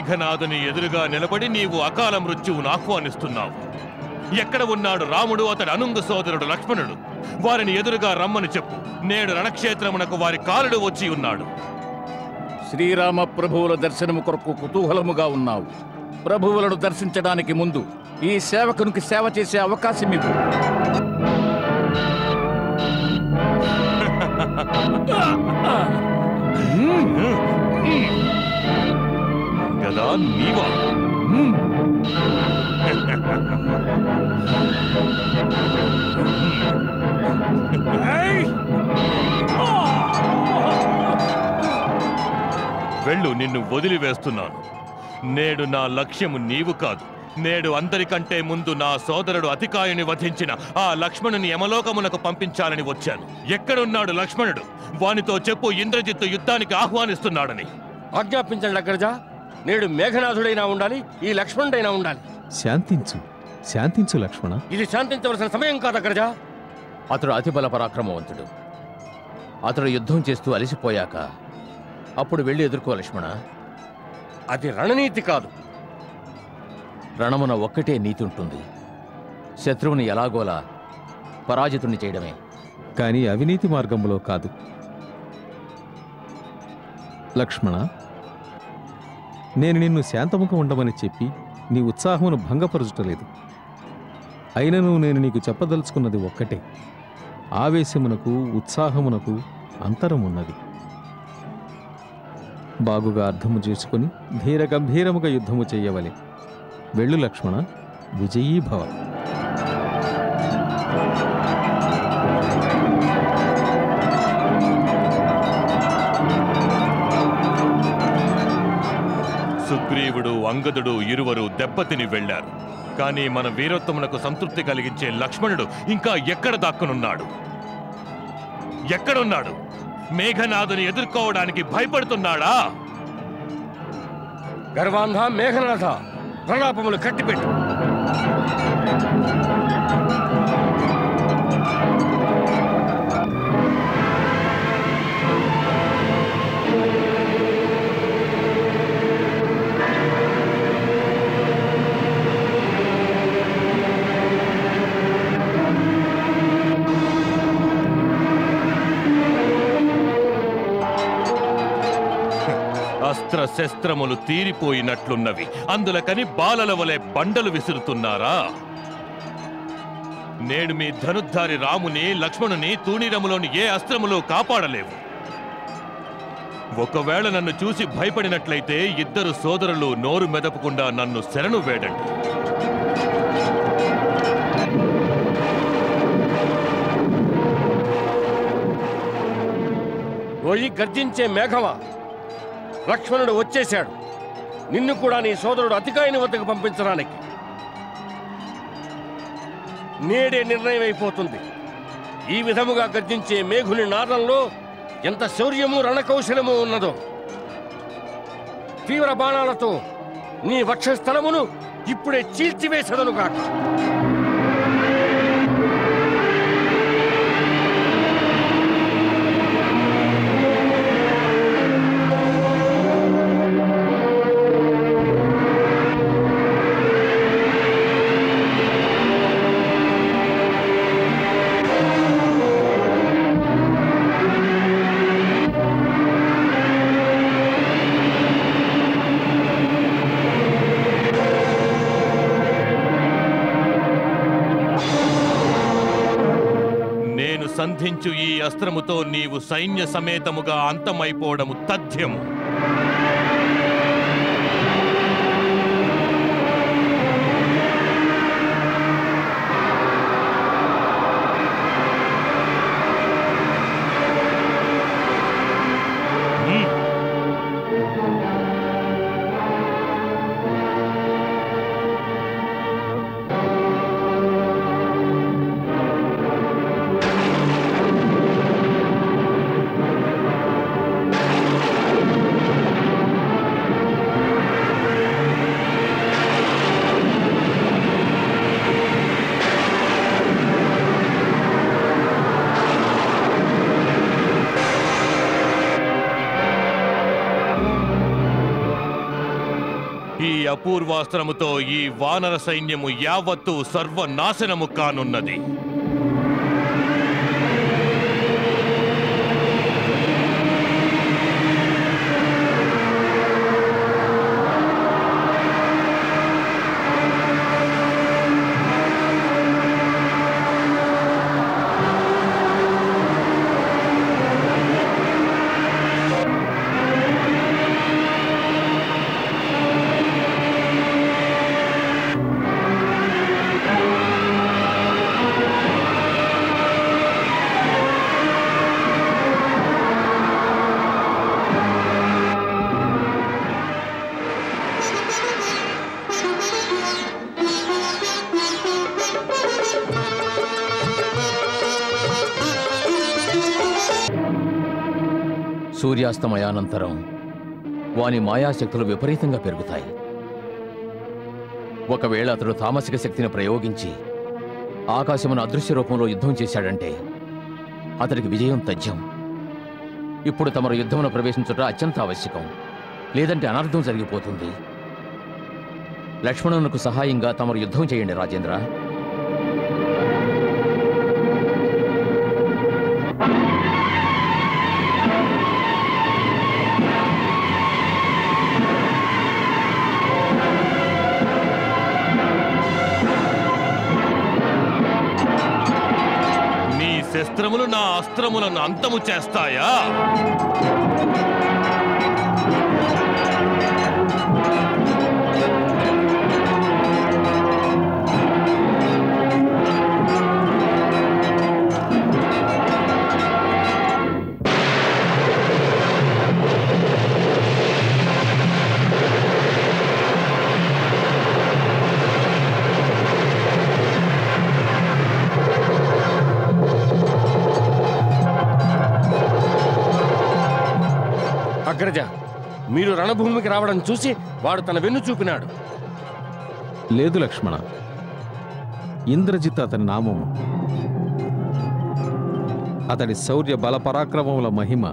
మేఘనాథుని ఎదురుగా నిలబడి నీవు అకాల మృత్యువును ఆహ్వానిస్తున్నావు. ఎక్కడ ఉన్నాడు రాముడు, అతడు అనుంగు సోదరుడు లక్ష్మణుడు? వారిని ఎదురుగా రమ్మని చెప్పు. నేడు రణక్షేత్రమునకు వారి కాలుడు వచ్చి ఉన్నాడు. శ్రీరామ ప్రభువుల దర్శనము కొరకు కుతూహలముగా ఉన్నావు. ప్రభువులను దర్శించడానికి ముందు ఈ సేవకునికి సేవ చేసే అవకాశం ఇవ్వు. గదా నీవా? వెళ్ళు, నిన్ను వదిలివేస్తున్నాను. నేడు నా లక్ష్యము నీవు కాదు. నేడు అందరికంటే ముందు నా సోదరుడు అతికాయుని వధించిన ఆ లక్ష్మణుని యమలోకమునకు పంపించాలని వచ్చాను. ఎక్కడున్నాడు లక్ష్మణుడు? వానితో చెప్పు, ఇంద్రజిత్తు యుద్ధానికి ఆహ్వానిస్తున్నాడని. ఆజ్ఞాపించండి అగ్రజ. నేడు మేఘనాథుడైనా ఉండాలి, ఈ లక్ష్మణుడైనా ఉండాలి. శాంతించు, శాంతించు లక్ష్మణ. ఇది శాంతించవలసిన సమయం కాదు అగ్రజ. అతడు అతిబల పరాక్రమవంతుడు. అతడు యుద్ధం చేస్తూ అలసిపోయాక అప్పుడు వెళ్ళి ఎదుర్కో లక్ష్మణ. అది రణనీతి కాదు. రణమున ఒక్కటే నీతి ఉంటుంది, శత్రువుని ఎలాగోలా పరాజితుణ్ణి చేయడమే. కానీ అవినీతి మార్గంలో కాదు. లక్ష్మణ, నేను నిన్ను శాంతముగా ఉండమని చెప్పి నీ ఉత్సాహమును భంగపరచుటలేదు. అయినను నేను నీకు చెప్పదలుచుకున్నది ఒక్కటే. ఆవేశమునకు ఉత్సాహమునకు అంతరమున్నది. బాగుగా అర్థము చేసుకుని ధీర గంభీరముగా యుద్ధము చెయ్యవలే. వెళ్ళు లక్ష్మణ, విజయీభవ. సుగ్రీవుడు, అంగదుడు ఇరువరు దెబ్బతిని వెళ్లారు. కానీ మన వీరత్వమునకు సంతృప్తి కలిగించే లక్ష్మణుడు ఇంకా ఎక్కడ దాక్కునున్నాడు? ఎక్కడున్నాడు? మేఘనాథుని ఎదుర్కోవడానికి భయపడుతున్నాడా? గర్వాంధ మేఘనాథ, ప్రలాపములు కట్టిపెట్టు. అస్త్ర శస్త్రములు తీరిపోయినట్లున్నవి. అందులకని బాలల వలె బండలు విసురుతున్నారా? నేడు మీ ధనుద్ధారి రాముని, లక్ష్మణుని తూణీరములోని ఏ అస్త్రములు కాపాడలేవు. ఒకవేళ నన్ను చూసి భయపడినట్లయితే ఇద్దరు సోదరులు నోరు మెదపకుండా నన్ను శరణు వేడండి. ఓయి గర్జించే మేఘమా, లక్ష్మణుడు వచ్చేశాడు. నిన్ను కూడా నీ సోదరుడు అతికాయుని వద్దకు పంపించడానికి నేడే నిర్ణయం అయిపోతుంది. ఈ విధముగా గర్జించే మేఘుని నాదంలో ఎంత శౌర్యము రణకౌశలము ఉన్నదో. తీవ్ర బాణాలతో నీ వక్షస్థలమును ఇప్పుడే చీల్చివేసదను కాక. సంధించు ఈ అస్త్రముతో నీవు సైన్య సమేతముగా అంతమైపోవడము తథ్యము. అపూర్వాస్త్రముతో ఈ వానర సైన్యము యావత్తు సర్వనాశనము కానున్నది. సూర్యాస్తమయానంతరం వాని మాయాశక్తులు విపరీతంగా పెరుగుతాయి. ఒకవేళ అతడు తామసిక శక్తిని ప్రయోగించి ఆకాశమును అదృశ్య రూపంలో యుద్ధం చేశాడంటే అతడికి విజయం తథ్యం. ఇప్పుడు తమరు యుద్ధమును ప్రవేశించుట అత్యంత ఆవశ్యకం, లేదంటే అనర్థం జరిగిపోతుంది. లక్ష్మణునకు సహాయంగా తమరు యుద్ధం చేయండి రాజేంద్ర. శస్త్రములు నా అస్త్రములను అంతము చేస్తాయా? అగ్రజ, మీరు రణభూమికి రావడం చూసి వాడు తన వెన్ను చూపినాడు. లేదు లక్ష్మణ, ఇంద్రజిత్ అతని నామము. అతడి శౌర్య బల పరాక్రమముల మహిమ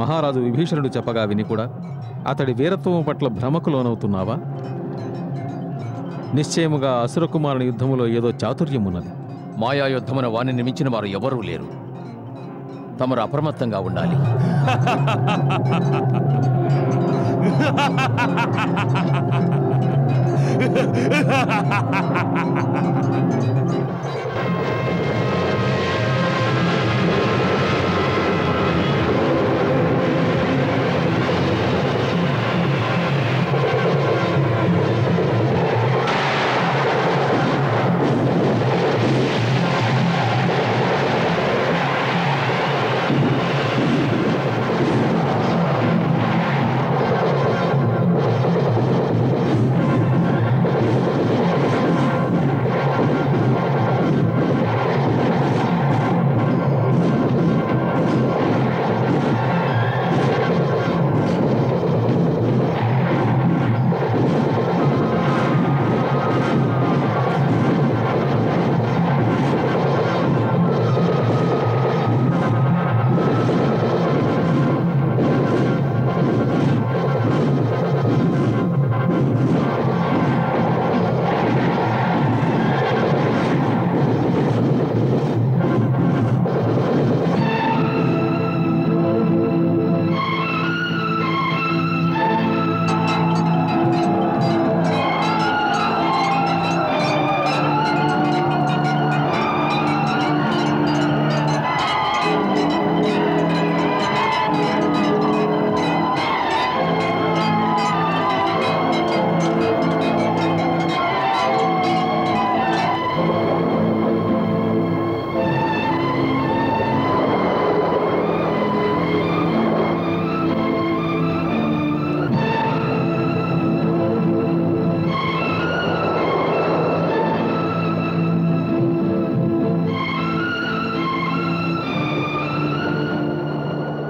మహారాజు విభీషణుడు చెప్పగా విని కూడా అతడి వీరత్వము పట్ల భ్రమకు లోనవుతున్నావా? నిశ్చయముగా అసురకుమారుని యుద్ధములో ఏదో చాతుర్యమున్నది. మాయాయుద్ధమున వాణిని మించిన వారు ఎవరూ లేరు. తమరు అప్రమత్తంగా ఉండాలి.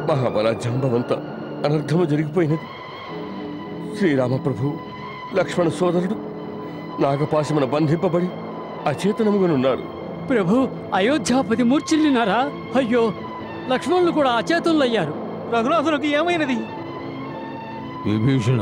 మహాబల జంబవంత అనర్థము జరిగిపోయినది. శ్రీరామప్రభు లక్ష్మణ సోదరుడు నాగపాశమున బంధింపబడి అచేతనముగానున్నారు. ప్రభు, అయోధ్యాపతి మూర్ఛిల్లినారా? అయ్యో, లక్ష్మణులు కూడా అచేతనులయ్యారు. రఘునాథులకు ఏమైనది? విభీషణ,